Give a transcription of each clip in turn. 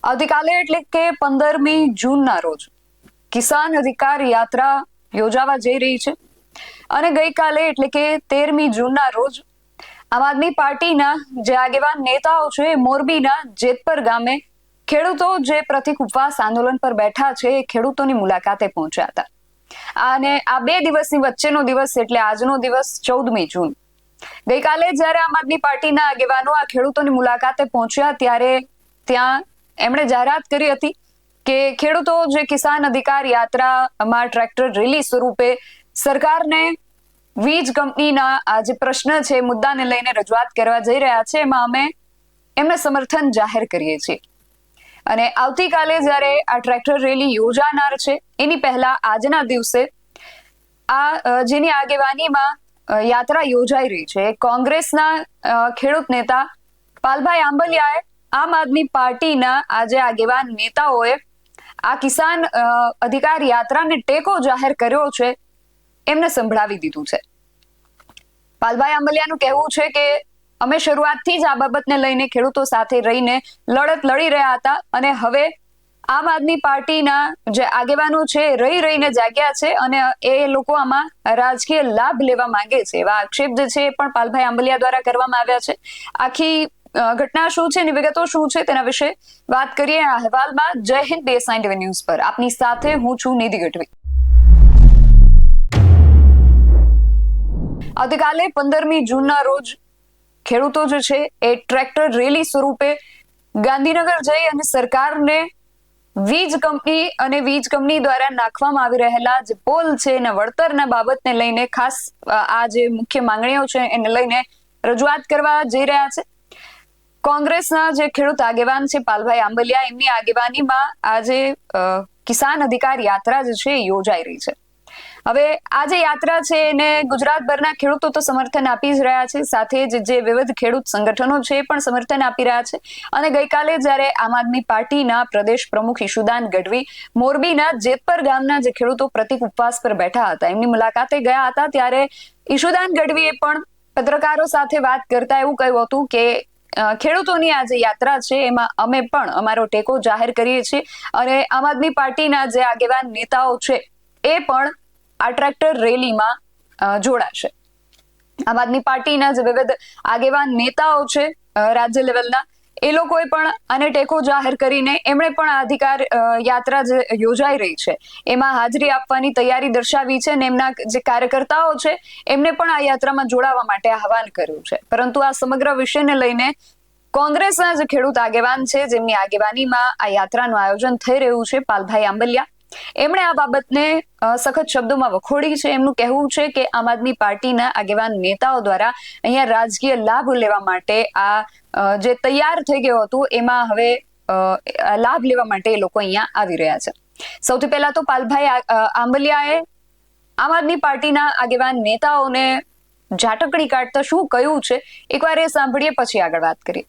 આવતીકાલે એટલે કે 15મી જૂનના રોજ કિસાન અધિકાર યાત્રા યોજાવા જઈ રહી છે અને ગઈકાલે એટલે કે 13મી જૂનના રોજ આમ આદમી પાર્ટીના જે આગેવાન નેતાઓ છે મોરબીના જેતપર ગામે ખેડૂતો જે પ્રતિક ઉપવાસ આંદોલન પર બેઠા છે એ ખેડૂતોની મુલાકાતે પહોંચ્યા હતા અને આ 2 દિવસની વચ્ચેનો દિવસ એટલે આજનો દિવસ 14મી જૂન. ગઈકાલે જ્યારે આમ આદમી પાર્ટીના આગેવાનો આ ખેડૂતોની મુલાકાતે પહોંચ્યા ત્યારે ત્યાં એમણે જાહેરાત કરી હતી કે ખેડૂતો જે કિસાન અધિકાર યાત્રામાં ટ્રેક્ટર રેલી સ્વરૂપે સરકારને વીજ કંપનીના આ જે પ્રશ્ન છે મુદ્દાને લઈને રજૂઆત કરવા જઈ રહ્યા છે એમાં અમે એમને સમર્થન જાહેર કરીએ છીએ અને આવતીકાલે જ્યારે આ ટ્રેક્ટર રેલી યોજાનાર છે એની પહેલા આજના દિવસે આ જેની આગેવાનીમાં યાત્રા યોજાઈ રહી છે કોંગ્રેસના ખેડૂત નેતા પાલભાઈ આંબલિયાએ આમ આદમી પાર્ટીના આજે આગેવાન નેતાઓએ આ કિસાન અધિકાર યાત્રાને ટેકો જાહેર કર્યો છે એમને સંભળાવી દીધું છે. પાલભાઈ આંબલિયાનું કહેવું છે કે અમે શરૂઆતથી જ આ બાબતને લઈને ખેડૂતો સાથે રહીને લડત લડી રહ્યા હતા અને હવે આમ આદમી પાર્ટીના જે આગેવાનો છે રહીને જાગ્યા છે અને એ લોકો આમાં રાજકીય લાભ લેવા માંગે છે એવા આક્ષેપ જે છે એ પણ પાલભાઈ આંબલિયા દ્વારા કરવામાં આવ્યા છે. આખી ઘટના શું છે, વિગતો શું છે તેના વિશે વાત કરીએ આ અહેવાલમાં. જય હિન્દ, BSI TV ન્યૂઝ પર આપની સાથે હું છું નિધિ ગઢવી. આવતીકાલે 15મી જૂનના રોજ ખેડૂતો જે છે એ ટ્રેક્ટર રેલી સ્વરૂપે ગાંધીનગર જઈ અને સરકારને વીજ કંપની દ્વારા નાખવામાં આવી રહેલા જે પોલ છે એના વળતરના બાબતને લઈને ખાસ આ જે મુખ્ય માંગણીઓ છે એને લઈને રજૂઆત કરવા જઈ રહ્યા છે. કોંગ્રેસના જે ખેડૂત આગેવાન છે પાલભાઈ આંબલિયા એમની આગેવાનીમાં આજે કિસાન અધિકાર યાત્રા જે છે યોજાઈ રહી છે. હવે આ જે યાત્રા છે એને ગુજરાતભરના ખેડૂતો તો સમર્થન આપી જ રહ્યા છે, સાથે જ જે વિવિધ ખેડૂત સંગઠનો છે એ પણ સમર્થન આપી રહ્યા છે. અને ગઈકાલે જ્યારે આમ આદમી પાર્ટીના પ્રદેશ પ્રમુખ ઈશુદાન ગઢવી મોરબીના જેતપર ગામના જે ખેડૂતો પ્રતિક ઉપવાસ પર બેઠા હતા એમની મુલાકાતે ગયા હતા ત્યારે ઈશુદાન ગઢવીએ પણ પત્રકારો સાથે વાત કરતા એવું કહ્યું હતું કે ખેડૂતોની આ જે યાત્રા છે એમાં અમે પણ અમારો ટેકો જાહેર કરીએ છીએ અને આમ આદમી પાર્ટીના જે આગેવાન નેતાઓ છે એ પણ આ ટ્રેક્ટર રેલીમાં જોડાશે. આમ આદમી પાર્ટીના જે વિવિધ આગેવાન નેતાઓ છે રાજ્ય લેવલના એ લોકોએ પણ આને ટેકો જાહેર કરીને એમણે પણ આ અધિકાર યાત્રા જે યોજાઈ રહી છે એમાં હાજરી આપવાની તૈયારી દર્શાવી છે અને એમના જે કાર્યકર્તાઓ છે એમને પણ આ યાત્રામાં જોડાવા માટે આહવાન કર્યું છે. પરંતુ આ સમગ્ર વિષયને લઈને કોંગ્રેસના જે ખેડૂત આગેવાન છે જેમની આગેવાનીમાં આ યાત્રાનું આયોજન થઈ રહ્યું છે પાલભાઈ આંબલિયા એમણે આ બાબતને સખત શબ્દોમાં વખોડી છે. એમનું કહેવું છે કે આમ આદમી પાર્ટીના આગેવાન નેતાઓ દ્વારા અહીંયા રાજકીય લાભ લેવા માટે આ જે તૈયાર થઈ ગયો હતું એમાં હવે લાભ લેવા માટે એ લોકો અહીંયા આવી રહ્યા છે. સૌથી પહેલા તો પાલભાઈ આંબલિયાએ આમ આદમી પાર્ટીના આગેવાન નેતાઓને ઝાટકડી કાઢતા શું કહ્યું છે એકવાર એ સાંભળીએ પછી આગળ વાત કરીએ.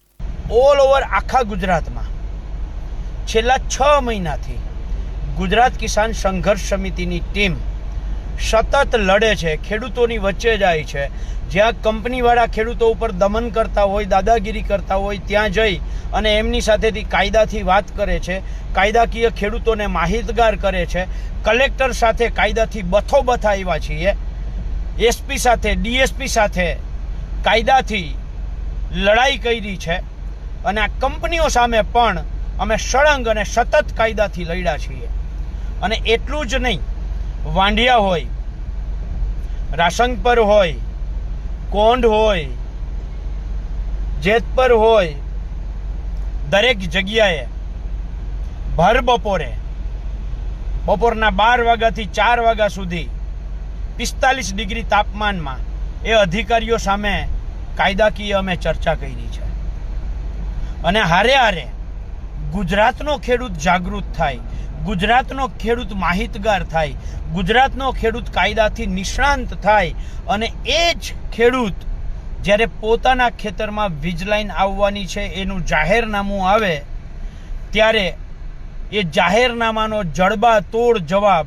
ઓલ ઓવર આખા ગુજરાતમાં છેલ્લા 6 મહિનાથી ગુજરાત કિસાન સંઘર્ષ સમિતિની ટીમ સતત લડે છે, ખેડૂતોની વચ્ચે જાય છે. જ્યાં કંપનીવાળા ખેડૂતો ઉપર દમન કરતા હોય, દાદાગીરી કરતા હોય ત્યાં જઈ અને એમની સાથેથી કાયદાથી વાત કરે છે, કાયદાકીય ખેડૂતોને માહિતગાર કરે છે. કલેક્ટર સાથે કાયદાથી બથોબથ આવ્યા છીએ, SP સાથે, DSP સાથે કાયદાથી લડાઈ કરી છે અને આ કંપનીઓ સામે પણ અમે સળંગ અને સતત કાયદાથી લડ્યા છીએ. અને એટલું જ નહીં, વાંઢિયા હોય, રાસંગપર હોય, કોંઢ હોય, જેતપર હોય, દરેક જગ્યાએ ભર બપોરના 12 વાગ્યાથી 4 વાગ્યા સુધી 45 ડિગ્રી તાપમાનમાં એ અધિકારીઓ સામે કાયદાકીય અમે ચર્ચા કરી છે. અને હારે ગુજરાતનો ખેડૂત જાગૃત થાય, ગુજરાતનો ખેડૂત માહિતગાર થાય, ગુજરાતનો ખેડૂત કાયદાથી નિષ્ણાંત થાય અને એ જ ખેડૂત જ્યારે પોતાના ખેતરમાં વીજ લાઈન આવવાની છે એનું જાહેરનામું આવે ત્યારે એ જાહેરનામાનો જડબાતોડ જવાબ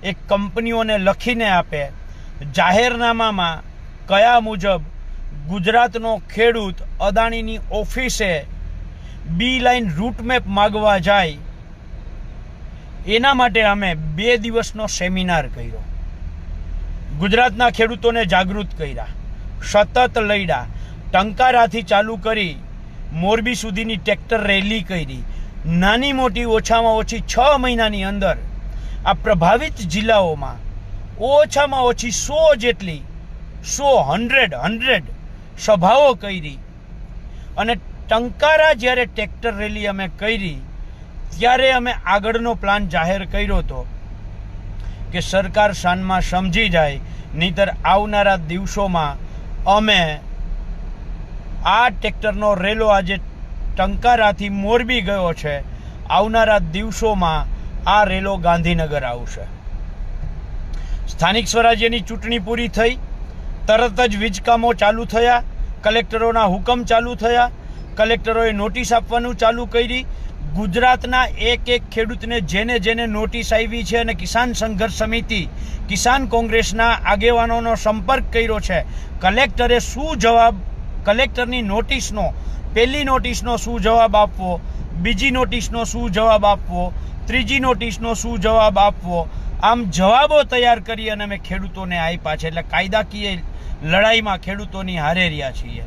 એ કંપનીઓને લખીને આપે. જાહેરનામામાં કયા મુજબ ગુજરાતનો ખેડૂત અદાણીની ઓફિસે બી લાઈન રૂટ મેપ માગવા જાય, એના માટે અમે 2 દિવસનો સેમિનાર કર્યો. ગુજરાતના ખેડૂતોને જાગૃત કર્યા, સતત લડ્યા, ટંકારાથી ચાલુ કરી મોરબી સુધીની ટ્રેક્ટર રેલી કરી. નાની મોટી ઓછામાં ઓછી 6 મહિનાની અંદર આ પ્રભાવિત જિલ્લાઓમાં ઓછામાં ઓછી 100 જેટલી 100 સભાઓ કરી. અને ટંકારા જ્યારે ટ્રેક્ટર રેલી અમે કરી ત્યારે અમે આગળનો પ્લાન જાહેર કર્યો હતો કે સરકાર શાનમાં સમજી જાય, નહીંતર આવનારા દિવસોમાં અમે આ ટ્રેક્ટરનો રેલો આજે ટંકારાથી મોરબી ગયો છે, આવનારા દિવસોમાં આ રેલો ગાંધીનગર આવશે. સ્થાનિક સ્વરાજ્યની ચૂંટણી પૂરી થઈ, તરત જ વીજ કામો ચાલુ થયા, કલેક્ટરોના હુકમ ચાલુ થયા, કલેક્ટરોએ નોટિસ આપવાનું ચાલુ કરી. ગુજરાતના એક ખેડૂતને જેને નોટિસ આવી છે અને કિસાન સંઘર્ષ સમિતિ, કિસાન કોંગ્રેસના આગેવાનોનો સંપર્ક કર્યો છે. કલેક્ટરે શું જવાબ, કલેક્ટરની નોટિસનો, પહેલી નોટિસનો શું જવાબ આપવો, બીજી નોટિસનો શું જવાબ આપવો, ત્રીજી નોટિસનો શું જવાબ આપવો, આમ જવાબો તૈયાર કરી અને અમે ખેડૂતોને આપ્યા છે. એટલે કાયદાકીય લડાઈમાં ખેડૂતોની હારે રહ્યા છીએ.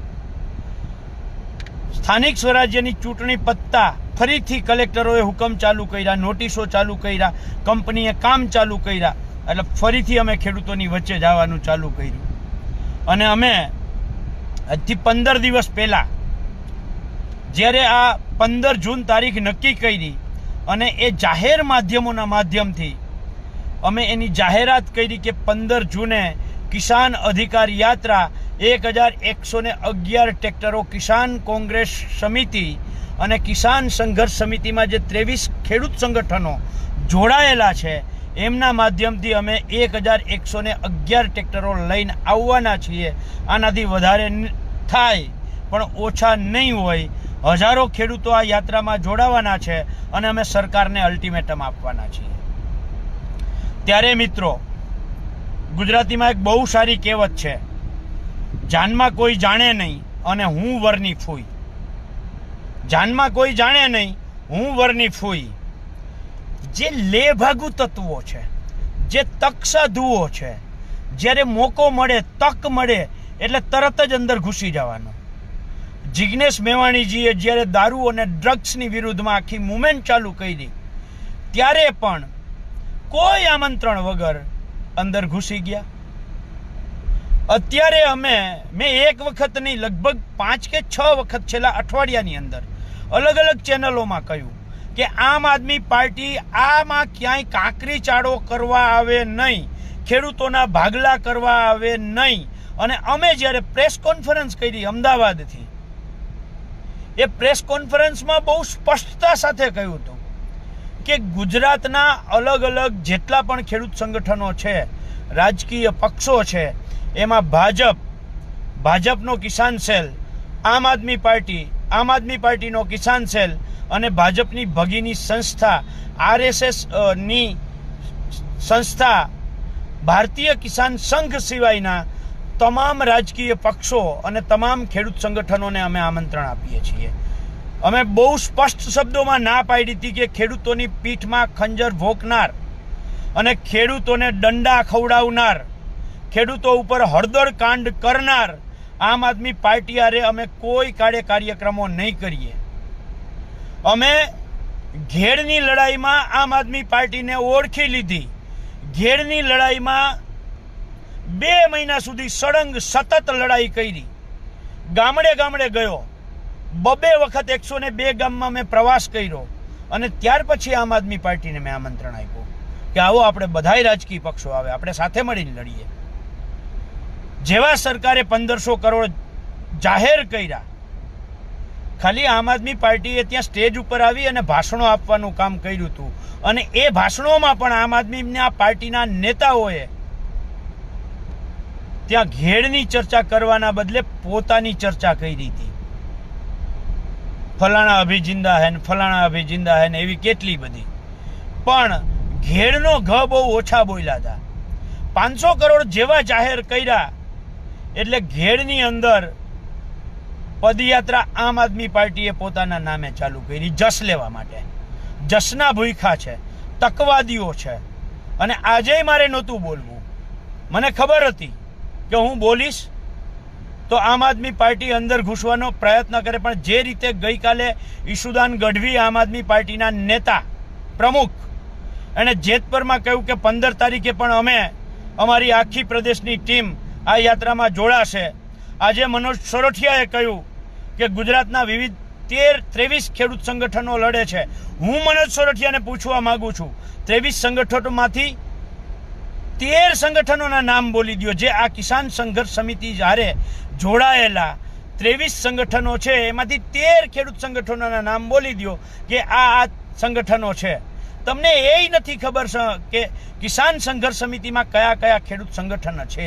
સ્થાનિક સ્વરાજ્યની ચૂંટણી પત્તા ફરીથી કલેક્ટરોએ હુકમ ચાલુ કર્યા, નોટિસો ચાલુ કર્યા, કંપનીએ કામ ચાલુ કર્યા. એટલે ફરીથી અમે ખેડૂતોની વચ્ચે જવાનું ચાલુ કર્યું. અને અમે આજથી 15 દિવસ પહેલા જ્યારે આ 15 જૂન તારીખ નક્કી કરી અને એ જાહેર માધ્યમોના માધ્યમથી અમે એની જાહેરાત કરી કે 15 જૂને કિસાન અધિકાર યાત્રા 1111 ટ્રેક્ટરો કિસાન કોંગ્રેસ સમિતિ અને કિસાન સંઘર્ષ સમિતિમાં જે 23 ખેડૂત સંગઠનો જોડાયેલા છે એમના માધ્યમથી અમે 1111 ટ્રેક્ટરો લઈને આવવાના છીએ. આનાથી વધારે થાય પણ ઓછા નહીં હોય. હજારો ખેડૂતો આ યાત્રામાં જોડાવાના છે અને અમે સરકારને અલ્ટિમેટમ આપવાના છીએ. ત્યારે મિત્રો, ગુજરાતીમાં એક બહુ સારી કહેવત છે, જાનમાં કોઈ જાણે નહીં અને હું વરની ફૂઈ. જાનમાં કોઈ જાણે નહીં, હું વરની ફૂઈ. જે લેભાગુ તત્વો છે, જે તકસાધુઓ છે, જ્યારે મોકો મળે, તક મળે એટલે તરત જ અંદર ઘૂસી જવાનો. જિગ્નેશ મેવાણીજીએ જ્યારે દારૂ અને ડ્રગ્સની વિરુદ્ધમાં આખી મુવમેન્ટ ચાલુ કરી ત્યારે પણ કોઈ આમંત્રણ વગર અંદર ઘૂસી ગયા. અત્યારે મેં એક વખત નહીં, લગભગ 5 કે 6 વખત છેલ્લા અઠવાડિયાની અંદર અલગ અલગ ચેનલોમાં કહ્યું કે આમ આદમી પાર્ટી આમાં ક્યાંય કાંકરી ચાળો કરવા આવે નહીં, ખેડૂતોના ભાગલા કરવા આવે નહીં. અને અમે જ્યારે પ્રેસ કોન્ફરન્સ કરી અમદાવાદથી, એ પ્રેસ કોન્ફરન્સમાં બહુ સ્પષ્ટતા સાથે કહ્યું હતું કે ગુજરાતના અલગ અલગ જેટલા પણ ખેડૂત સંગઠનો છે, રાજકીય પક્ષો છે, એમાં ભાજપનો કિસાન સેલ, આમ આદમી પાર્ટીનો કિસાન સેલ અને ભાજપની ભગીની સંસ્થા RSS ની સંસ્થા ભારતીય કિસાન સંઘ સિવાયના તમામ રાજકીય પક્ષો અને તમામ ખેડૂત સંગઠનોને અમે આમંત્રણ આપીએ છીએ. અમે બહુ સ્પષ્ટ શબ્દોમાં ના પાડી હતી કે ખેડૂતોની પીઠમાં ખંજર ભોંકનાર અને ખેડૂતોને દંડા ખવડાવનાર, ખેડૂતો ઉપર હળદર કાંડ કરનાર આમ આદમી પાર્ટી હારે અમે કોઈ કાર્યક્રમો નહીં કરીએ. અમે ઘેડની લડાઈમાં આમ આદમી પાર્ટીને ઓળખી લીધી. ઘેડની લડાઈમાં 2 મહિના સુધી સળંગ સતત લડાઈ કરી. ગામડે ગામડે ગયો, 2 વખત 102 ગામમાં મેં પ્રવાસ કર્યો. અને ત્યાર પછી આમ આદમી પાર્ટીને મેં આમંત્રણ આપ્યું કે આવો આપણે બધાય રાજકીય પક્ષો આવે, આપણે સાથે મળીને લડીએ. જેવા સરકારે 1500 કરોડ જાહેર કર્યા, ખાલી આમ આદમી પાર્ટીએ ત્યાં સ્ટેજ ઉપર આવી અને ભાષણો આપવાનું કામ કર્યું હતું. અને એ ભાષણોમાં પણ આમ આદમીના પાર્ટીના નેતાઓએ ત્યાં ઘેડની ચર્ચા કરવાના બદલે પોતાની ચર્ચા કરી હતી. ફલાણા અભિજિંદા હે, ફલાણા અભિજિંદા હે, એવી કેટલી બધી. પણ ઘેડનો ઘ બહુ ઓછા બોલ્યા હતા. 500 કરોડ જેવા જાહેર કર્યા એટલે ઘેડની અંદર પદયાત્રા આમ આદમી પાર્ટીએ પોતાના નામે ચાલુ કરી, જશ લેવા માટે. જશના ભૂખા છે, તકવાદીઓ છે. અને આજે મારે નહોતું બોલવું, મને ખબર હતી કે હું બોલીશ તો આમ આદમી પાર્ટી અંદર ઘૂસવાનો પ્રયત્ન કરે. પણ જે રીતે ગઈકાલે ઈશુદાન ગઢવી, આમ આદમી પાર્ટીના નેતા પ્રમુખ, એણે જેતપરમાં કહ્યું કે 15 તારીખે પણ અમે અમારી આખી પ્રદેશની ટીમ આ યાત્રામાં જોડાશે. આજે મનોજ સોરઠિયાએ કહ્યું કે ગુજરાતના વિવિધ 23 ખેડૂત સંગઠનો લડે છે. હું મનોજ સોરઠિયાને પૂછવા માંગુ છું, 23 સંગઠનોમાંથી 13 સંગઠનોના નામ બોલી દો જે આ કિસાન સંઘર્ષ સમિતિ જ્યારે જોડાયેલા 23 સંગઠનો છે એમાંથી 13 ખેડૂત સંગઠનોના નામ બોલી દો કે આ સંગઠનો છે. તમને એ નથી ખબર કે કિસાન સંઘર્ષ સમિતિમાં કયા કયા ખેડૂત સંગઠન છે.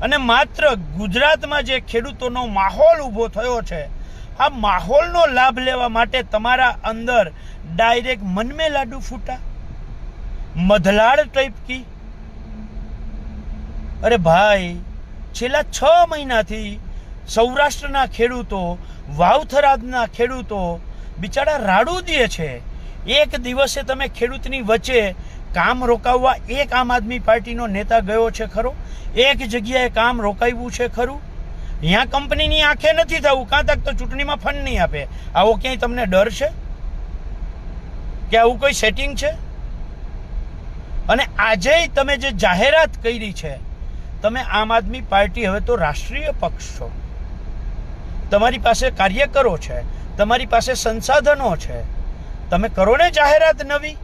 અને માત્ર ગુજરાતમાં જે ખેડૂતોનો માહોલ ઊભો થયો છે, આ માહોલનો લાભ લેવા માટે તમારા અંદર ડાયરેક્ટ મનમે લાડુ ફૂટા, મધલાડ ટાઈપ કી. અરે ભાઈ, છેલ્લા 6 મહિનાથી સૌરાષ્ટ્રના ખેડૂતો, વાવથરાદના ખેડૂતો બિચારા રાડું દે છે. એક દિવસે તમે ખેડૂતની વચ્ચે કામ રોકાવવા એક આમ આદમી પાર્ટીનો નેતા ગયો છે ખરો? એક જગ્યાએ કામ રોકાવ્યું છે ખરું? અહીંયા કંપનીની આંખે નથી થવું, કાં તક તો ચૂંટણીમાં ફંડ નહીં આપે. આવો ક્યાંય તમને ડર છે કે આવું કોઈ સેટિંગ છે? અને આજે તમે જે જાહેરાત કરી છે, તમે આમ આદમી પાર્ટી હવે તો રાષ્ટ્રીય પક્ષ છો. તમારી પાસે કાર્યકરો છે, તમારી પાસે સંસાધનો છે. તમે કરો ને જાહેરાત નવી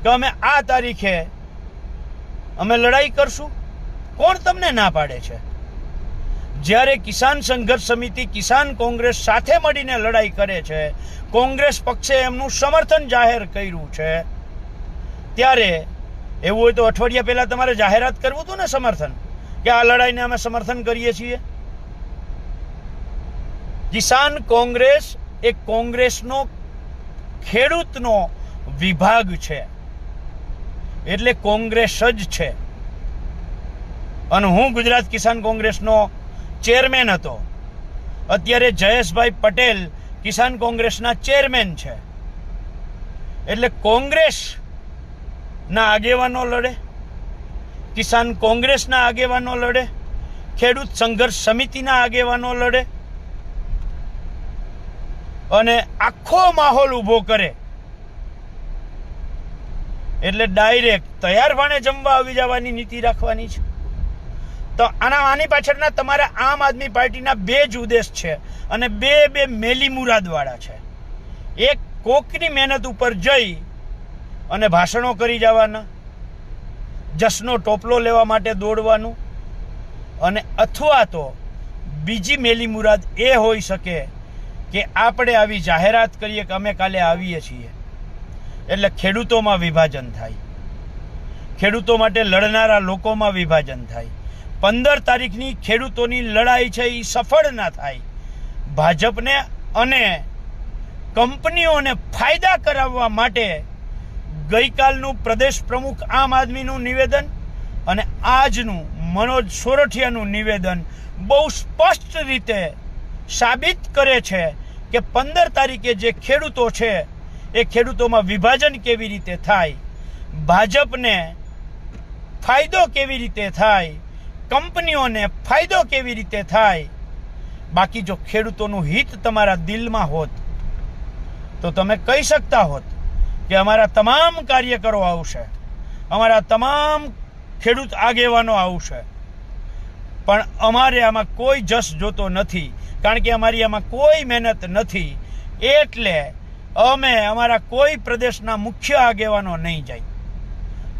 કે અમે આ તારીખે અમે લડાઈ કરશું. કોણ તમને ના પાડે છે? જ્યારે કિસાન સંઘર્ષ સમિતિ, કિસાન કોંગ્રેસ સાથે મળીને લડાઈ કરે છે, કોંગ્રેસ પક્ષે એમનું સમર્થન જાહેર કર્યું છે, ત્યારે એવું હોય તો અઠવાડિયા પહેલા તમારે જાહેરાત કરવું હતું ને સમર્થન, કે આ લડાઈને અમે સમર્થન કરીએ છીએ. કિસાન કોંગ્રેસ એ કોંગ્રેસનો ખેડૂતનો વિભાગ છે, એટલે કોંગ્રેસ જ છે. અને હું ગુજરાત કિસાન કોંગ્રેસનો ચેરમેન હતો. અત્યારે જયેશભાઈ પટેલ કિસાન કોંગ્રેસના ચેરમેન છે. એટલે કોંગ્રેસના આગેવાનો લડે, કિસાન કોંગ્રેસના આગેવાનો લડે, ખેડૂત સંઘર્ષ સમિતિના આગેવાનો લડે અને આખો માહોલ ઊભો કરે. એટલે ડાયરેક્ટ તૈયાર ભાણે જમવા આવી જવાની નીતિ રાખવાની છે. તો આની પાછળના તમારા આમ આદમી પાર્ટીના 2 જ ઉદ્દેશ છે, અને બે મેલી મુરાદવાળા છે. એક, કોકની મહેનત ઉપર જઈ અને ભાષણો કરી જવાના, જશનો ટોપલો લેવા માટે દોડવાનું. અને અથવા તો બીજી મેલી મુરાદ એ હોઈ શકે કે આપણે આવી જાહેરાત કરીએ કે અમે કાલે આવીએ છીએ, એટલે ખેડૂતોમાં વિભાજન થાય, ખેડૂતો માટે લડનારા લોકોમાં વિભાજન થાય. 15 તારીખની ખેડૂતોની લડાઈ છે એ સફળ ના થાય. ભાજપને અને કંપનીઓને ફાયદા કરાવવા માટે ગઈકાલનું પ્રદેશ પ્રમુખ આમ આદમીનું નિવેદન અને આજનું મનોજ સોરઠિયાનું નિવેદન બહુ સ્પષ્ટ રીતે સાબિત કરે છે કે 15 તારીખે જે ખેડૂતો છે એ ખેડૂતોમાં વિભાજન કેવી રીતે થાય, ભાજપને ફાયદો કેવી રીતે થાય, કંપનીઓને ફાયદો કેવી રીતે થાય. બાકી જો ખેડૂતોનું હિત તમારા દિલમાં હોત તો તમે કહી શકતા હોત કે અમારા તમામ કાર્યકરો આવશે, અમારા તમામ ખેડૂત આગેવાનો આવશે. પણ અમારે આમાં કોઈ જશ જોતો નથી, કારણ કે અમારી આમાં કોઈ મહેનત નથી. એટલે અમે અમારા કોઈ પ્રદેશના મુખ્ય આગેવાનો નહીં જાય.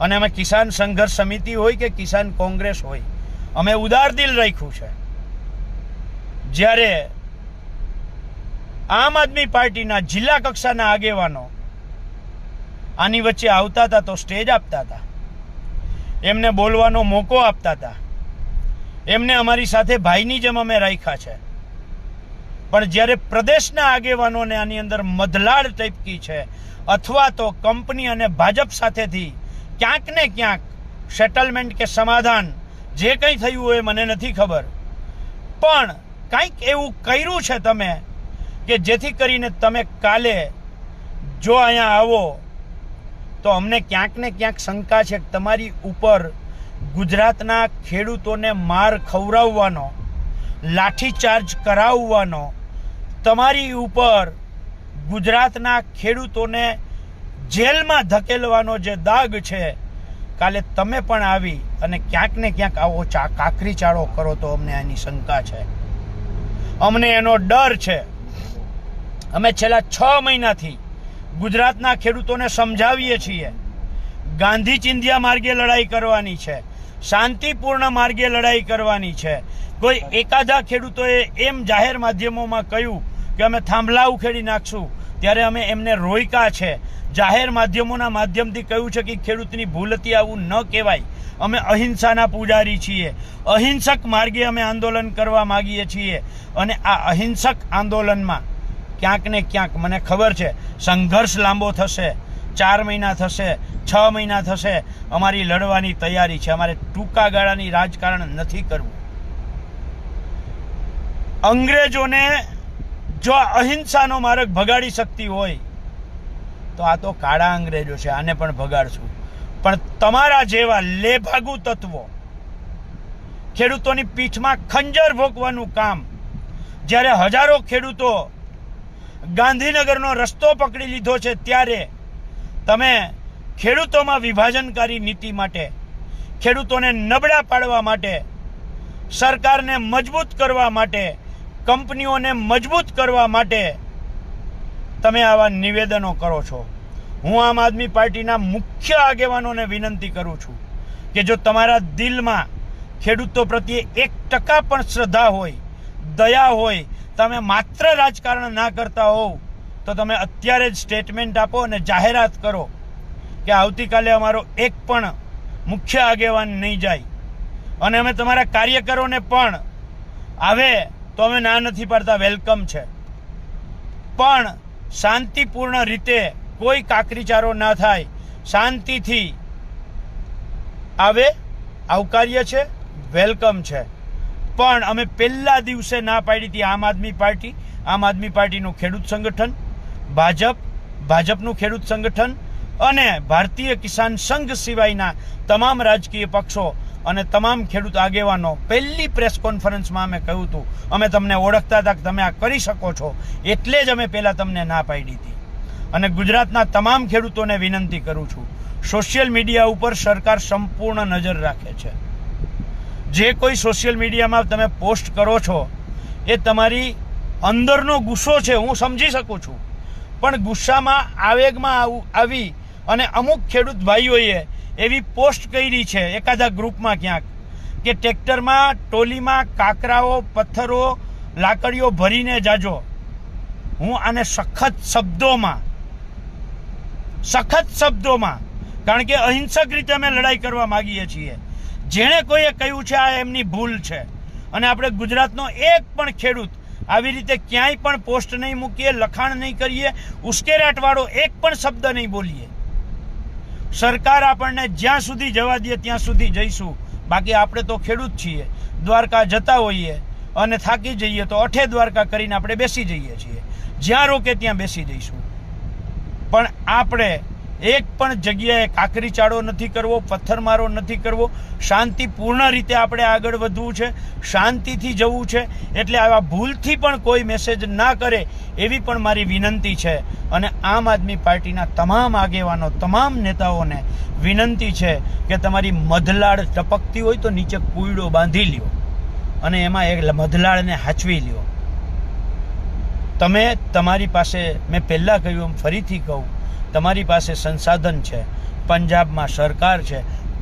અને અમે કિસાન સંઘર્ષ સમિતિ હોય કે કિસાન કોંગ્રેસ હોય, અમે ઉદાર દિલ રાખ્યું છે. જ્યારે આમ આદમી પાર્ટીના જિલ્લા કક્ષાના આગેવાનો આની વચ્ચે આવતા હતા તો સ્ટેજ આપતા હતા, એમને બોલવાનો મોકો આપતા હતા, એમને અમારી સાથે ભાઈની જેમ અમે રાખ્યા છે. પણ જ્યારે પ્રદેશના આગેવાનોને આની અંદર મધલાડ ટાઈપકી છે, અથવા તો કંપની અને ભાજપ સાથેથી ક્યાંક ને ક્યાંક સેટલમેન્ટ કે સમાધાન જે કંઈ થયું હોય મને નથી ખબર, પણ કંઈક એવું કર્યું છે તમે કે જેથી કરીને તમે કાલે જો અહીંયા આવો તો અમને ક્યાંક ને ક્યાંક શંકા છે કે તમારી ઉપર ગુજરાતના ખેડૂતોને માર ખવડાવવાનો, લાઠીચાર્જ કરાવવાનો, તમારી ઉપર ગુજરાતના ખેડૂતોને જેલમાં ધકેલવાનો જે દાગ છે, કાલે તમે પણ આવી અને ક્યાંક ને ક્યાંક આવો કાકરી ચાળો કરો તો અમને આની શંકા છે, અમને એનો ડર છે. અમે છેલ્લા 6 મહિનાથી ગુજરાતના ખેડૂતોને સમજાવીએ છીએ ગાંધી ચિંધ્યા માર્ગે લડાઈ કરવાની છે, શાંતિપૂર્ણ માર્ગે લડાઈ કરવાની છે. કોઈ એકાદા ખેડૂતોએ એમ જાહેર માધ્યમોમાં કહ્યું કે અમે થાંભલા ઉખેડી નાખશું, ત્યારે અમે એમને રોક્યા છે. જાહેર માધ્યમોના માધ્યમથી કહ્યું છે કે ખેડૂતની ભૂલ હતી, આવું ન કહેવાય. અમે અહિંસાના પૂજારી છીએ, અહિંસક માર્ગે અમે આંદોલન કરવા માગીએ છીએ. અને આ અહિંસક આંદોલનમાં ક્યાંક ને ક્યાંક મને ખબર છે સંઘર્ષ લાંબો થશે, 4 મહિના થશે, 6 મહિના થશે. અમારી લડવાની તૈયારી છે. અમારે ટૂંકા ગાળાની રાજકારણ નથી કરવું. અંગ્રેજોને જો અહિંસાનો માર્ગ ભગાડી શકતી હોય તો આ તો કાળા અંગ્રેજો છે, આને પણ ભગાડશું. પણ તમારા જેવા લેભાગુ તત્વો ખેડૂતોની પીઠમાં ખંજર ભોંકવાનું કામ, જ્યારે હજારો ખેડૂતો ગાંધીનગરનો રસ્તો પકડી લીધો છે, ત્યારે તમે ખેડૂતોમાં વિભાજનકારી નીતિ માટે, ખેડૂતોને નબળા પાડવા માટે, સરકારને મજબૂત કરવા માટે, કંપનીઓને મજબૂત કરવા માટે તમે આવા નિવેદનો કરો છો. હું આમ આદમી પાર્ટીના મુખ્ય આગેવાનોને વિનંતી કરું છું કે જો તમારા દિલમાં ખેડૂતો પ્રત્યે 1% પણ શ્રદ્ધા હોય, દયા હોય, તમે માત્ર રાજકારણ ના કરતા હોવ તો તમે અત્યારે જ સ્ટેટમેન્ટ આપો અને જાહેરાત કરો કે આવતીકાલે અમારો એક પણ મુખ્ય આગેવાન નહીં જાય. અને અમે તમારા કાર્યકરોને પણ આવે તો અમે ના નથી પાડતા, વેલકમ છે. પણ શાંતિપૂર્ણ રીતે કોઈ કાકરીચારો ના થાય, શાંતિથી આવે, આવકાર્ય છે, વેલકમ છે. પણ અમે પહેલા દિવસે ના પાડી હતી આમ આદમી પાર્ટીનું ખેડૂત સંગઠન, ભાજપનું ખેડૂત સંગઠન અને ભારતીય કિસાન સંઘ સિવાયના તમામ રાજકીય પક્ષો અને તમામ ખેડૂત આગેવાનો પહેલી પ્રેસ કોન્ફરન્સમાં અમે કહ્યું હતું, અમે તમને ઓળખતા હતા કે તમે આ કરી શકો છો, એટલે જ અમે પહેલાં તમને ના પાડી હતી. અને ગુજરાતના તમામ ખેડૂતોને વિનંતી કરું છું, સોશિયલ મીડિયા ઉપર સરકાર સંપૂર્ણ નજર રાખે છે. જે કોઈ સોશિયલ મીડિયામાં તમે પોસ્ટ કરો છો એ તમારી અંદરનો ગુસ્સો છે, હું સમજી શકું છું. પણ ગુસ્સામાં, આવેગમાં આવી અને અમુક ખેડૂત ભાઈઓએ એવી પોસ્ટ કરી છે એકાદા ગ્રુપમાં ક્યાંક કે ટ્રેક્ટરમાં, ટોલીમાં કાકરાઓ, પથ્થરો, લાકડીઓ ભરીને જાજો. હું આને સખત શબ્દોમાં, કારણ કે અહિંસક રીતે અમે લડાઈ કરવા માંગીએ છીએ. જેણે કોઈએ કહ્યું છે આ એમની ભૂલ છે. અને આપણે ગુજરાતનો એક પણ ખેડૂત આવી રીતે ક્યાંય પણ પોસ્ટ નહીં મૂકીએ, લખાણ નહીં કરીએ, ઉશ્કેરાટવાળો એક પણ શબ્દ નહીં બોલીએ. સરકાર આપણને જ્યાં સુધી જવા દે ત્યાં સુધી જઈશું. બાકી આપણે તો ખેડૂત છીએ, દ્વારકા જતા હોઈએ અને થાકી જઈએ તો અઠે દ્વારકા કરીને આપણે બેસી જઈએ છીએ, જ્યાં રોકે ત્યાં બેસી જઈશું. પણ આપણે એક પણ જગ્યાએ કાકરી ચાળો નથી કરવો, પથ્થરમારો નથી કરવો. શાંતિપૂર્ણ રીતે આપણે આગળ વધવું છે, શાંતિથી જવું છે. એટલે આવા ભૂલથી પણ કોઈ મેસેજ ના કરે એવી પણ મારી વિનંતી છે. અને આમ આદમી પાર્ટીના તમામ આગેવાનો, તમામ નેતાઓને વિનંતી છે કે તમારી મધલાડ ટપકતી હોય તો નીચે કુયડો બાંધી લ્યો અને એમાં એક મધલાડને હાચવી લ્યો. તમે તમારી પાસે, મેં પહેલાં કહ્યું એમ ફરીથી કહું, તમારી પાસે સંસાધન છે, પંજાબમાં સરકાર છે,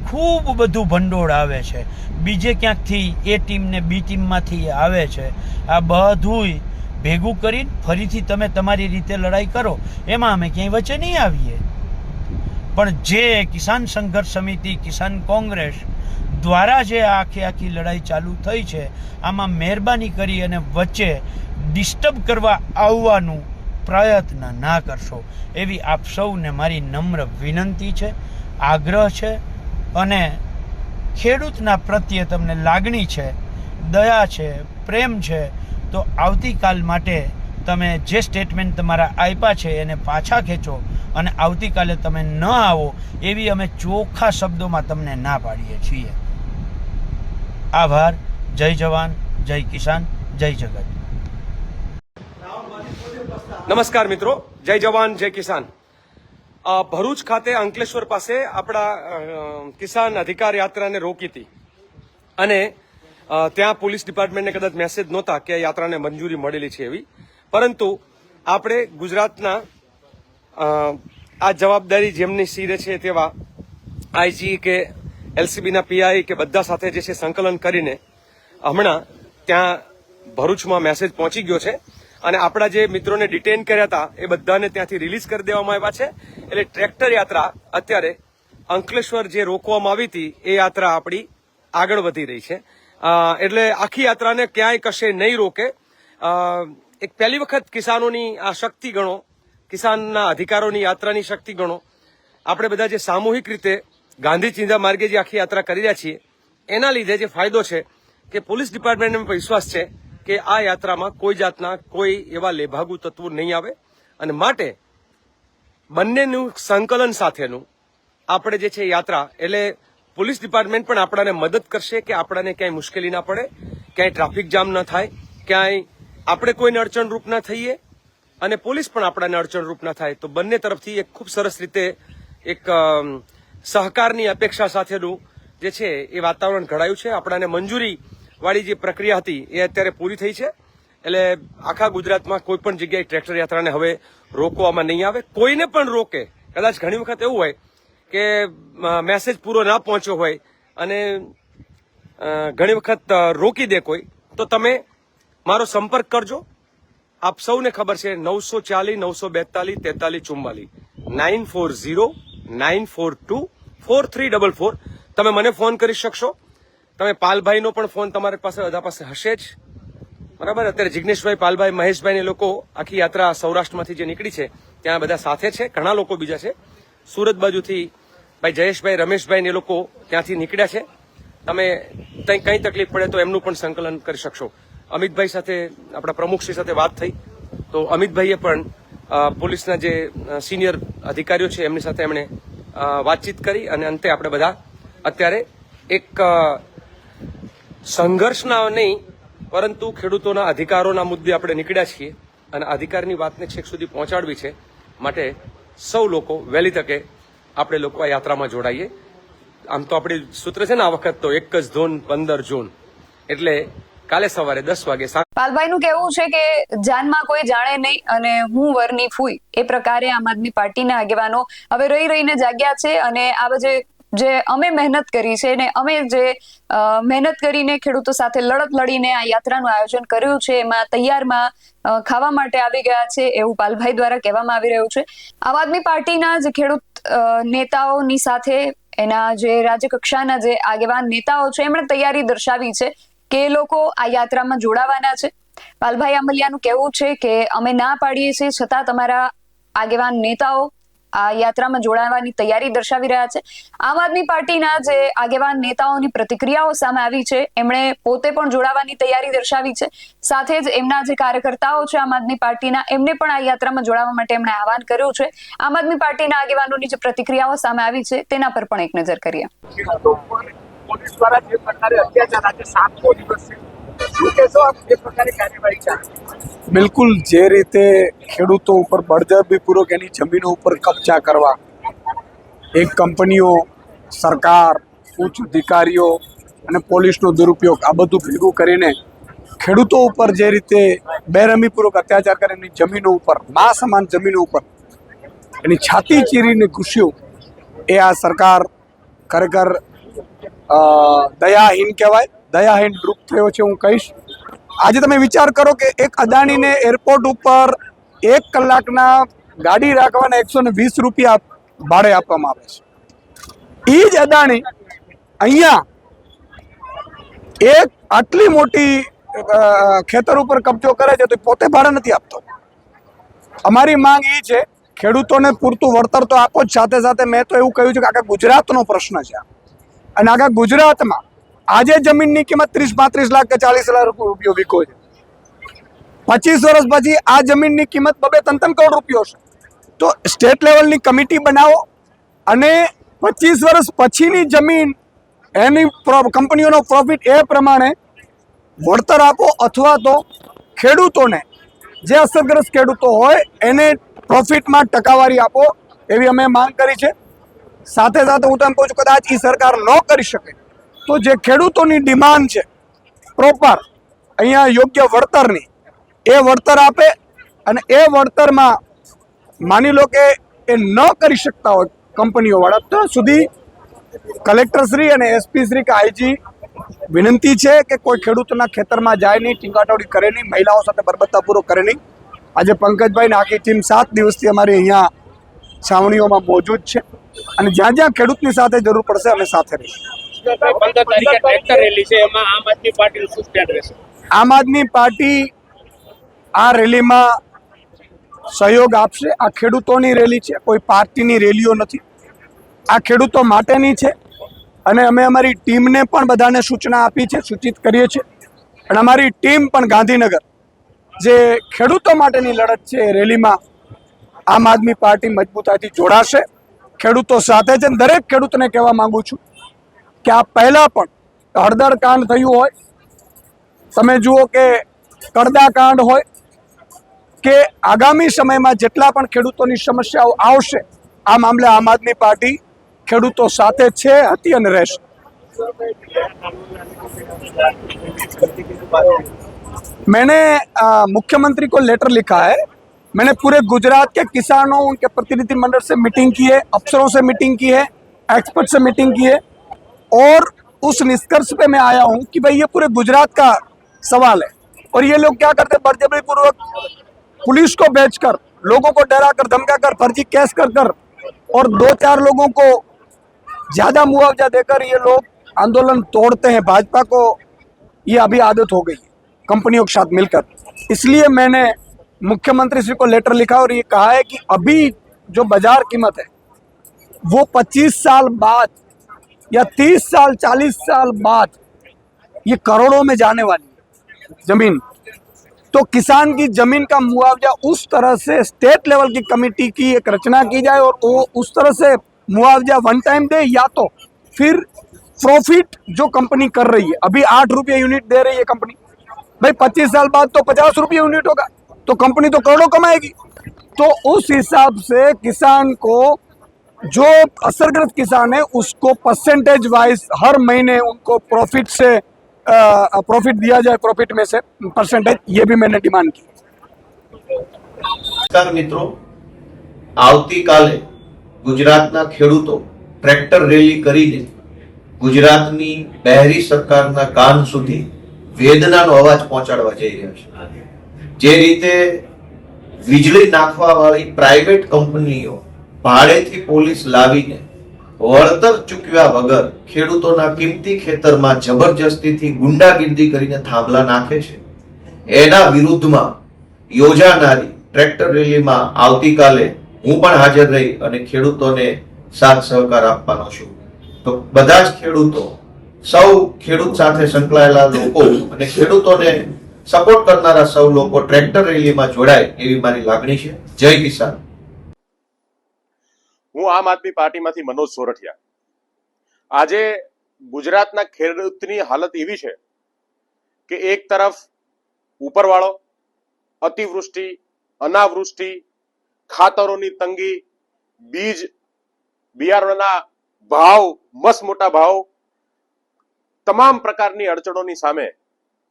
ખૂબ બધું ભંડોળ આવે છે, બીજે ક્યાંકથી એ ટીમને બી ટીમમાંથી આવે છે. આ બધુંય ભેગું કરીને ફરીથી તમે તમારી રીતે લડાઈ કરો, એમાં અમે ક્યાંય વચ્ચે નહીં આવીએ. પણ જે કિસાન સંઘર્ષ સમિતિ, કિસાન કોંગ્રેસ દ્વારા જે આખી લડાઈ ચાલુ થઈ છે, આમાં મહેરબાની કરી અને વચ્ચે ડિસ્ટર્બ કરવા આવવાનું પ્રયત્ન ના કરશો એવી આપ સૌને મારી નમ્ર વિનંતી છે, આગ્રહ છે. અને ખેડૂતના પ્રત્યે તમને લાગણી છે, દયા છે, પ્રેમ છે તો આવતીકાલ માટે તમે જે સ્ટેટમેન્ટ તમારા આપ્યા છે એને પાછા ખેંચો અને આવતીકાલે તમે ન આવો એવી અમે ચોખ્ખા શબ્દોમાં તમને ના પાડીએ છીએ. આભાર. જય જવાન, જય કિસાન, જય જગત. નમસ્કાર મિત્રો, જય જવાન જય કિસાન. ભરૂચ ખાતે અંકલેશ્વર પાસે આપણા કિસાન અધિકાર યાત્રાને રોકી હતી અને ત્યાં પોલીસ ડિપાર્ટમેન્ટને કદાચ મેસેજ નહોતા કે યાત્રાને મંજૂરી મળેલી છે એવી, પરંતુ આપણે ગુજરાતના આ જવાબદારી જેમની શિરે છે તેવા આઈજી કે એલસીબીના પીઆઈ કે બધા સાથે જે છે સંકલન કરીને હમણાં ત્યાં ભરૂચમાં મેસેજ પહોંચી ગયો છે અને આપણા જે મિત્રોને ડિટેન કર્યા હતા એ બધાને ત્યાંથી રિલીઝ કરી દેવામાં આવ્યા છે. એટલે ટ્રેક્ટર યાત્રા અત્યારે અંકલેશ્વર જે રોકવામાં આવી હતી એ યાત્રા આપણી આગળ વધી રહી છે. એટલે આખી યાત્રાને ક્યાંય કશે નહીં રોકે. એક પહેલી વખત કિસાનોની આ શક્તિ ગણો, કિસાનના અધિકારોની યાત્રાની શક્તિ ગણો. આપણે બધા જે સામૂહિક રીતે ગાંધી ચિંધા માર્ગે જે આખી યાત્રા કરી રહ્યા છીએ એના લીધે જે ફાયદો છે કે પોલીસ ડિપાર્ટમેન્ટને વિશ્વાસ છે કે આ યાત્રામાં કોઈ જાતના કોઈ એવા લેભાગુ તત્વો નહીં આવે અને માટે બંનેનું સંકલન સાથેનું આપણે જે છે યાત્રા, એટલે પોલીસ ડિપાર્ટમેન્ટ પણ આપણાને મદદ કરશે કે આપણાને ક્યાંય મુશ્કેલી ના પડે, ક્યાંય ટ્રાફિક જામ ન થાય, ક્યાંય આપણે કોઈને અડચણરૂપ ના થઈએ અને પોલીસ પણ આપણાને અડચણરૂપ ના થાય. તો બંને તરફથી એક ખૂબ સરસ રીતે એક સહકારની અપેક્ષા સાથેનું જે છે એ વાતાવરણ ઘડાયું છે. આપણાને મંજૂરી વાળી જે પ્રક્રિયા હતી એ અત્યારે પૂરી થઈ છે. એટલે આખા ગુજરાતમાં કોઈ પણ જગ્યાએ ટ્રેક્ટર યાત્રાને હવે રોકવામાં નહીં આવે. કોઈને પણ રોકે, કદાચ ઘણી વખત એવું હોય કે મેસેજ પૂરો ના પહોંચ્યો હોય અને ઘણી વખત રોકી દે કોઈ, તો તમે મારો સંપર્ક કરજો. આપ સૌને ખબર છે 940 942 43 44 940 942 4344. તમે મને ફોન કરી શકશો. તમે પાલભાઈનો પણ ફોન તમારી પાસે બધા પાસે હશે જ, બરાબર. અત્યારે જિગ્નેશભાઈ, પાલભાઈ, મહેશભાઈ ને લોકો આખી યાત્રા સૌરાષ્ટ્રમાંથી જે નીકળી છે ત્યાં બધા સાથે છે. ઘણા લોકો બીજા છે સુરત બાજુથી, ભાઈ જયેશભાઈ, રમેશભાઈ ને લોકો ત્યાંથી નીકળ્યા છે. તમે કંઈ તકલીફ પડે તો એમનું પણ સંકલન કરી શકશો. અમિતભાઈ સાથે, આપણા પ્રમુખશ્રી સાથે વાત થઈ તો અમિતભાઈએ પણ પોલીસના જે સિનિયર અધિકારીઓ છે એમની સાથે એમણે વાતચીત કરી અને અંતે આપણે બધા અત્યારે એક સંઘર્ષના નહીં પરંતુ ખેડૂતોના અધિકારોના મુદ્દે આપણે નીકળ્યા છીએ અને અધિકારની વાતને છેક સુધી પહોંચાડવી છે. માટે સૌ લોકો વહેલી તકે આપણે લોકો આ યાત્રામાં જોડાઈએ. આમ તો આપણી સૂત્ર છે ને આ વખત તો એક જ ધૂન 15 જૂન, એટલે કાલે સવારે 10 વાગે. પાલભાઈનું કહેવું છે કે જાનમાં કોઈ જાણે નહીં અને હું વરની ફૂઈ, એ પ્રકારે આમ આદમી પાર્ટીના આગેવાનો હવે રહીને જાગ્યા છે અને આ જે અમે મહેનત કરી છે ને અમે જે મહેનત કરીને ખેડૂતો સાથે લડત લડીને આ યાત્રાનું આયોજન કર્યું છે એમાં તૈયારમાં ખાવા માટે આવી ગયા છે એવું પાલભાઈ દ્વારા કહેવામાં આવી રહ્યું છે. આમ આદમી પાર્ટીના જે ખેડૂત નેતાઓની સાથે એના જે રાજ્ય કક્ષાના જે આગેવાન નેતાઓ છે એમણે તૈયારી દર્શાવી છે કે એ લોકો આ યાત્રામાં જોડાવાના છે. પાલભાઈ આંબલિયાનું કહેવું છે કે અમે ના પાડીએ છીએ છતાં તમારા આગેવાન નેતાઓ આ યાત્રામાં જોડાવાની તૈયારી દર્શાવી રહ્યા છે. આમ આદમી પાર્ટીના જે આગેવાન નેતાઓની પ્રતિક્રિયાઓ સામે આવી છે, એમણે પોતે પણ જોડાવાની તૈયારી દર્શાવી છે. સાથે જ એમના જે કાર્યકર્તાઓ છે આમ આદમી પાર્ટીના, એમને પણ આ યાત્રામાં જોડાવા માટે એમણે આહવાન કર્યું છે. આમ આદમી પાર્ટીના આગેવાનોની જે પ્રતિક્રિયાઓ સામે આવી છે તેના પર પણ એક નજર કરીએ. પોલીસ દ્વારા જે પ્રકારે અત્યાચાર આજે 7મો દિવસ છે, શું કહેશો આપ જે પ્રકારે કાર્યવાહી ચાલે? બિલકુલ, જે રીતે ખેડૂતો ઉપર બળજબરીપૂર્વક એની જમીનો ઉપર કબજા કરવા, એક કંપનીઓ, સરકાર, ઉચ્ચ અધિકારીઓ અને પોલીસનો દુરુપયોગ આ બધું ભેગું કરીને ખેડૂતો ઉપર જે રીતે બેરહમીપૂર્વક અત્યાચાર કરે, એની જમીનો ઉપર, મા સમાન જમીનો ઉપર એની છાતી ચીરીને ઘૂસ્યું, એ આ સરકાર ખરેખર દયાહીન કહેવાય, દયાહીન ડ્રુપ થયો છે હું કહીશ. આજે તમે વિચાર કરો કે એક અદાણીને એરપોર્ટ ઉપર 1 કલાકના ગાડી રાખવાના 120 રૂપિયા ભાડે આપવામાં આવે છે. એ જ અદાણી અહીંયા એક આટલી મોટી ખેતર ઉપર કબજો કરે છે તો પોતે ભાડે નથી આપતો. અમારી માંગ એ છે ખેડૂતોને પૂરતું વળતર તો આપો જ, સાથે સાથે મેં તો એવું કહ્યું છે કે આખા ગુજરાતનો પ્રશ્ન છે અને આખા ગુજરાતમાં આજે જમીનની કિંમત 30-35 લાખ કે 40 લાખ રૂપિયા વીકો છે. 25 વર્ષ પછી આ જમીનની કિંમત 2-3 કરોડ રૂપિયો છે. તો સ્ટેટ લેવલની કમિટી બનાવો અને 25 વર્ષ પછીની જમીન એની કંપનીઓનો પ્રોફિટ એ પ્રમાણે વળતર આપો, અથવા તો ખેડૂતોને, જે અસરગ્રસ્ત ખેડૂતો હોય એને પ્રોફિટમાં ટકાવારી આપો, એવી અમે માંગ કરી છે. સાથે સાથે હું તો એમ કહું છું, કદાચ એ સરકાર ન કરી શકે તો જે ખેડૂતોની ડિમાન્ડ છે પ્રોપર અહીંયા યોગ્ય વળતરની, એ વળતર આપે. અને એ વળતરમાં માની લો કે એ ન કરી શકતા હોય કંપનીઓવાળા, તો સુધી કલેક્ટરશ્રી અને એસપીશ્રી કે આઈજી વિનંતી છે કે કોઈ ખેડૂતોના ખેતરમાં જાય નહીં, ટીંગાટોળી કરે નહીં, મહિલાઓ સાથે બરબત્તાપૂર્વક કરે નહીં. આજે પંકજભાઈ ને આખી ટીમ 7 દિવસથી અમારી અહીંયા છાવણીઓમાં મોજૂદ છે અને જ્યાં જ્યાં ખેડૂતની સાથે જરૂર પડશે અમે સાથે રહીશું. 15 તારીખે ટ્રેક્ટર રેલી છે, એમાં આમ આદમી પાર્ટીનું શું સ્ટેન્ડ રહેશે? આમ આદમી પાર્ટી આ રેલીમાં સહયોગ આપશે. આ ખેડૂતોની રેલી છે, કોઈ પાર્ટીની રેલીઓ નથી. આ ખેડૂતો માટેની છે અને અમે અમારી ટીમને પણ બધાને સૂચના આપી છે, સૂચિત કરીએ છીએ. અને અમારી ટીમ પણ ગાંધીનગર જે ખેડૂતો માટેની લડત છે એ રેલીમાં આમ આદમી પાર્ટી મજબૂતાઈથી જોડાશે, ખેડૂતો સાથે છે. દરેક ખેડૂતને કહેવા માંગુ છું કે આ પહેલાં પણ હળદર કાંડ થયું હોય, તમે જુઓ કે કડદા કાંડ હોય, કે આગામી સમયમાં જેટલા પણ ખેડૂતોની સમસ્યાઓ આવશે, આ મામલે આમ આદમી પાર્ટી ખેડૂતો સાથે છે, હતી અને રહેશે. मैंने मुख्यमंत्री को लेटर लिखा है. मैंने पूरे गुजरात के किसानों, उनके प्रतिनिधि मंडल से मीटिंग की है, अफसरों से मीटिंग की है, एक्सपर्ट से मीटिंग की है और उस निष्कर्ष पे मैं आया हूँ कि भाई ये पूरे गुजरात का सवाल है. और ये लोग क्या करते हैं, बर्जबरी पूर्वक पुलिस को बेचकर, लोगों को डरा कर, धमका कर, फर्जी केस कर और 2-4 लोगों को ज्यादा मुआवजा देकर ये लोग आंदोलन तोड़ते हैं. भाजपा को ये अभी आदत हो गई है कंपनियों के साथ मिलकर. इसलिए मैंने मुख्यमंत्री श्री को लेटर लिखा और ये कहा है कि अभी जो बाजार कीमत है वो 25 साल बाद या 30 साल 40 साल बाद ये करोड़ों में जाने वाली है जमीन. तो किसान की जमीन का मुआवजा उस तरह से स्टेट लेवल की कमेटी की एक रचना की जाए और वो उस तरह से मुआवजा वन टाइम दे, या तो फिर प्रॉफिट जो कंपनी कर रही है, अभी 8 रुपये यूनिट दे रही है कंपनी, भाई 25 साल बाद तो 50 रुपये यूनिट होगा, तो कंपनी तो करोड़ों कमाएगी. तो उस हिसाब से किसान को, जो असरग्रस्त किसान है उसको परसेंटेज वाइज हर महीने उनको प्रॉफिट से प्रॉफिट दिया जाए, प्रॉफिट में से परसेंटेज, ये भी मैंने डिमांड की. નમસ્કાર મિત્રો, આવતીકાલે ગુજરાતના ખેડૂતો ટ્રેક્ટર રેલી કરીને ગુજરાતની બહેરી સરકારના કાન સુધી વેદનાનો અવાજ પહોંચાડવા જઈ રહ્યા છે. જે રીતે વીજળી નાખવા વાળી પ્રાઇવેટ કંપનીઓ ભાડેથી પોલીસ લાવીને વળતર ચૂકવ્યા વગર ખેડૂતોના કિંમતી ખેતરમાં જબરજસ્તીથી ગુંડાગીર્દી કરીને થાંભલા નાખે છે, એના વિરુદ્ધમાં યોજાનારી ટ્રેક્ટર રેલીમાં આવતીકાલે હું પણ હાજર રહી અને ખેડૂતોને સાથ સહકાર આપવાનો છું. તો બધા જ ખેડૂતો, સૌ ખેડૂત સાથે સંકળાયેલા લોકો અને ખેડૂતોને સપોર્ટ કરનારા સૌ લોકો ટ્રેક્ટર રેલીમાં જોડાય એવી મારી લાગણી છે. જય કિસાન. હું આમ આદમી પાર્ટીમાંથી મનોજ સોરઠિયા. આજે ગુજરાતના ખેડૂતની હાલત એવી છે કે એક તરફ ઉપરવાળો અતિવૃષ્ટિ, અનાવૃષ્ટિ, ખાતરોની તંગી, બીજ બિયારણના ભાવ, મસ્ત મોટા ભાવ, તમામ પ્રકારની અડચણોની સામે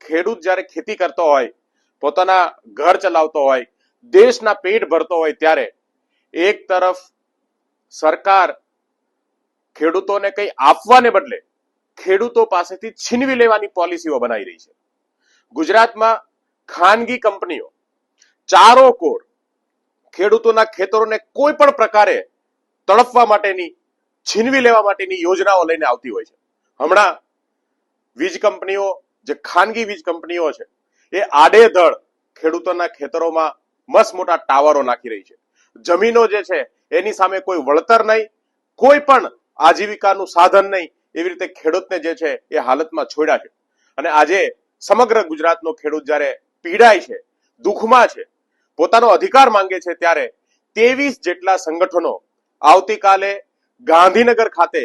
ખેડૂત જ્યારે ખેતી કરતો હોય, પોતાના ઘર ચલાવતો હોય, દેશના પેટ ભરતો હોય, ત્યારે એક તરફ સરકાર ખેડૂતોને કંઈ આપવાને બદલે ખેડૂતો પાસેથી છીનવી લેવાની પોલિસીઓ બનાવી રહી છે. ગુજરાતમાં ખાનગી કંપનીઓ ચારો કોર ખેડૂતોના ખેતરોને કોઈ પણ પ્રકારે તડપવા માટેની, છીનવી લેવા માટેની યોજનાઓ લઈને આવતી હોય છે. હમણાં વીજ કંપનીઓ, જે ખાનગી વીજ કંપનીઓ છે, એ આડેધડ ખેડૂતોના ખેતરોમાં મસ્ત મોટા ટાવરો નાખી રહી છે. જમીનો જે છે એની સામે કોઈ વળતર નહીં, કોઈ પણ આજીવિકાનું સાધન નહીં, એવી રીતે ખેડૂતને જે છે એ હાલતમાં છોડ્યા છે. અને આજે સમગ્ર ગુજરાતનો ખેડૂત જ્યારે પીડાય છે, દુઃખમાં છે, પોતાનો અધિકાર માંગે છે, ત્યારે 23 જેટલા સંગઠનો આવતીકાલે ગાંધીનગર ખાતે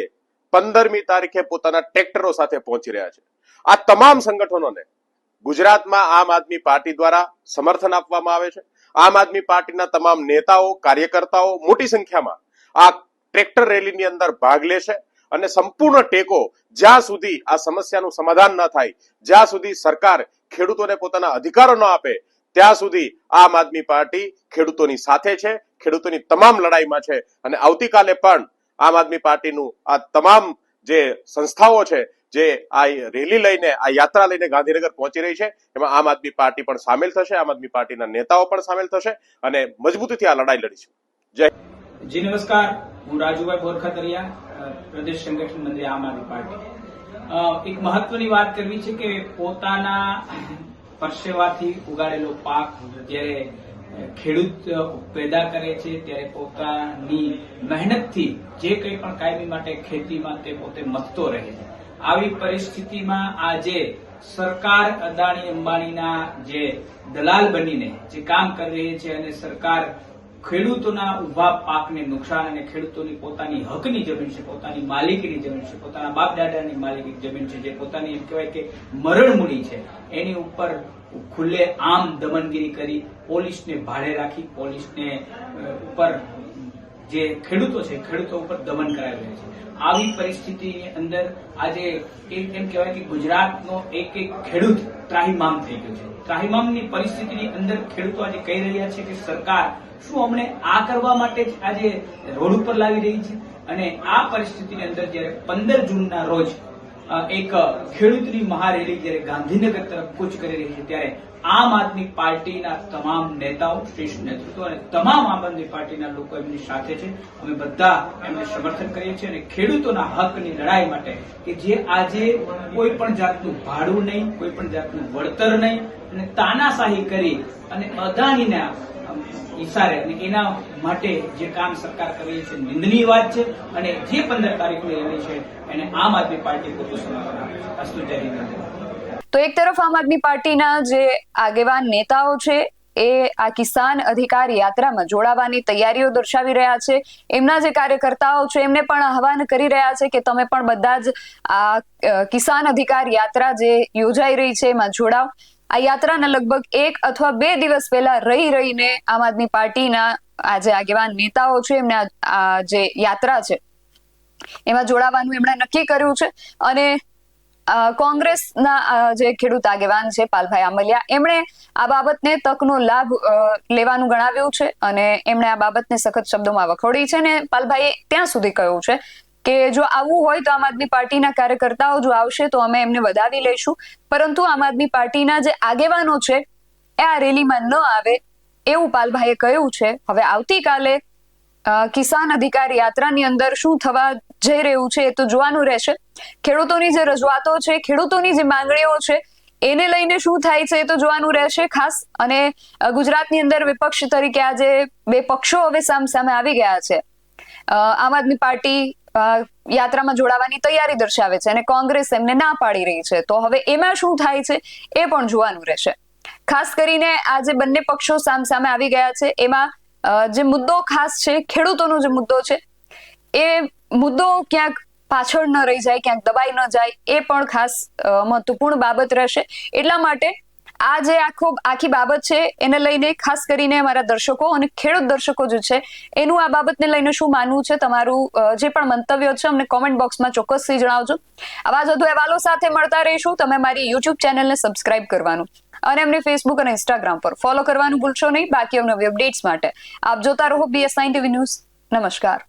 15મી તારીખે પોતાના ટ્રેક્ટરો સાથે પહોંચી રહ્યા છે. આ તમામ સંગઠનોને ગુજરાતમાં આમ આદમી પાર્ટી દ્વારા સમર્થન આપવામાં આવે છે. આમ આદમી પાર્ટીના તમામ નેતાઓ, કાર્યકર્તાઓ મોટી સંખ્યામાં આ ટ્રેક્ટર રેલીની અંદર ભાગ લેશે અને સંપૂર્ણ ટેકો જ્યાં સુધી આ સમસ્યાનું સમાધાન ન થાય, જ્યાં સુધી સરકાર ખેડૂતોને પોતાના અધિકારો ન આપે, ત્યાં સુધી આમ આદમી પાર્ટી ખેડૂતોની સાથે છે, ખેડૂતોની તમામ લડાઈમાં છે. અને આવતીકાલે પણ આમ આદમી પાર્ટીનું આ તમામ જે સંસ્થાઓ છે, જે આ રેલી લઈને, આ યાત્રા લઈને ગાંધીનગર પહોંચી રહી છે, એમાં આમ આદમી પાર્ટી પણ સામેલ થશે, આમ આદમી પાર્ટીના નેતાઓ પણ સામેલ થશે અને મજબૂતીથી આ લડાઈ લડીશું. જય જી નમસ્કાર, હું રાજુભાઈ બોરખાતરિયા, પ્રદેશ સંગઠન મંત્રી આમ આદમી પાર્ટી. એક મહત્વની વાત કરવી છે કે પોતાના પરસેવાથી ઉગાડેલો પાક જ્યારે ખેડૂત પેદા કરે છે, ત્યારે પોતાની મહેનતથી જે કંઈ પણ કાયમી માટે ખેતીમાં તે પોતે મથતો રહે છે. આવી પરિસ્થિતિમાં આજે સરકાર અદાણી અંબાણીના જે દલાલ બનીને જે કામ કરી રહી છે અને સરકાર ખેડૂતોના ઉભા પાકને નુકસાન અને ખેડૂતોની પોતાની હકની જમીન છે, પોતાની માલિકીની જમીન છે, પોતાના બાપ દાદાની માલિકીની જમીન છે, જે પોતાની એમ કહેવાય કે મરણ મૂડી છે, એની ઉપર ખુલ્લે આમ દમનગીરી કરી, પોલીસને ભાડે રાખી, પોલીસને ઉપર જે ખેડૂતો છે, ખેડૂતો ઉપર દમન કરાવી રહ્યા છે. આવી પરિસ્થિતિની અંદર આજે એમ કહેવાય કે ગુજરાતનો એક ખેડૂત ત્રાહિમામ થઈ ગયો છે. ત્રાહિમામની પરિસ્થિતિની અંદર ખેડૂતો આજે કહી રહ્યા છે કે સરકાર શું અમને આ કરવા માટે જ આજે રોડ ઉપર લાવી રહી છે. અને આ પરિસ્થિતિની અંદર જયારે 15 જૂનના રોજ એક ખેડૂતની મહારેલી જયારે ગાંધીનગર તરફ કૂચ કરી રહી છે, ત્યારે આમ આદમી પાર્ટીના તમામ નેતાઓ, શ્રેષ્ઠ નેતૃત્વ અને તમામ આમ આદમી પાર્ટીના લોકો એમની સાથે છે. અમે બધા એમને સમર્થન કરીએ છીએ અને ખેડૂતોના હકની લડાઈ માટે કે જે આજે કોઈ પણ જાતનું ભાડું નહીં, કોઈ પણ જાતનું વળતર નહીં અને તાનાશાહી કરી અને અદાણીના ઈશારે અને એના માટે જે કામ સરકાર કરી છે, નિંદનીય વાત છે. અને જે 15 તારીખની રેલી છે એને આમ આદમી પાર્ટી પૂરું સમર્થન આપે છે. અસ્તુ જય હિન્દ. તો એક તરફ આમ આદમી પાર્ટીના જે આગેવાન નેતાઓ છે એ આ કિસાન અધિકાર યાત્રામાં જોડાવાની તૈયારીઓ દર્શાવી રહ્યા છે. એમના જે કાર્યકર્તાઓ છે એમને પણ આહવાન કરી રહ્યા છે કે તમે પણ બધા જ આ કિસાન અધિકાર યાત્રા જે યોજાઈ રહી છે એમાં જોડાવ. આ યાત્રાના લગભગ 1 અથવા 2 દિવસ પહેલા રહીને આમ આદમી પાર્ટીના આ જે આગેવાન નેતાઓ છે એમને આ જે યાત્રા છે એમાં જોડાવાનું એમણે નક્કી કર્યું છે. અને કોંગ્રેસના જે ખેડૂત આગેવાન છે પાલભાઈ આંબલિયા, એમણે આ બાબતને તકનો લાભ લેવાનું ગણાવ્યું છે અને એમણે આ બાબતને સખત શબ્દોમાં વખોડી છે. અને પાલભાઈએ ત્યાં સુધી કહ્યું છે કે જો આવું હોય તો આમ આદમી પાર્ટીના કાર્યકર્તાઓ જો આવશે તો અમે એમને વધાવી લઈશું, પરંતુ આમ આદમી પાર્ટીના જે આગેવાનો છે એ આ રેલીમાં ન આવે એવું પાલભાઈએ કહ્યું છે. હવે આવતીકાલે કિસાન અધિકાર યાત્રાની અંદર શું થવા જઈ રહ્યું છે એ તો જોવાનું રહેશે. ખેડૂતોની જે રજૂઆતો છે, ખેડૂતોની જે માંગણીઓ છે એને લઈને શું થાય છે એ તો જોવાનું રહેશે ખાસ. અને ગુજરાતની અંદર વિપક્ષ તરીકે આજે 2 પક્ષો હવે સામે આવી ગયા છે. આમ આદમી પાર્ટી યાત્રામાં જોડાવાની તૈયારી દર્શાવે છે અને કોંગ્રેસ એમને ના પાડી રહી છે. તો હવે એમાં શું થાય છે એ પણ જોવાનું રહેશે. ખાસ કરીને આ જે બંને પક્ષો સામે આવી ગયા છે એમાં જે મુદ્દો ખાસ છે, ખેડૂતોનો જે મુદ્દો છે, એ મુદ્દો ક્યાંક પાછળ ન રહી જાય, ક્યાંક દબાઈ ન જાય, એ પણ ખાસ મહત્વપૂર્ણ બાબત રહેશે. એટલા માટે આ જે આખી બાબત છે એને લઈને ખાસ કરીને અમારા દર્શકો અને ખેડૂત દર્શકો જે છે એનું આ બાબતને લઈને શું માનવું છે, તમારું જે પણ મંતવ્ય છે અમને કોમેન્ટ બોક્સમાં ચોક્કસથી જણાવજો. આવા જ વધુ અહેવાલો સાથે મળતા રહીશું. તમે મારી યુટ્યુબ ચેનલને સબસ્ક્રાઇબ કરવાનું અને એમને ફેસબુક અને ઇન્સ્ટાગ્રામ પર ફોલો કરવાનું ભૂલશો નહીં. બાકી નવી અપડેટ્સ માટે આપ જોતા રહો BS9 TV ન્યૂઝ. નમસ્કાર.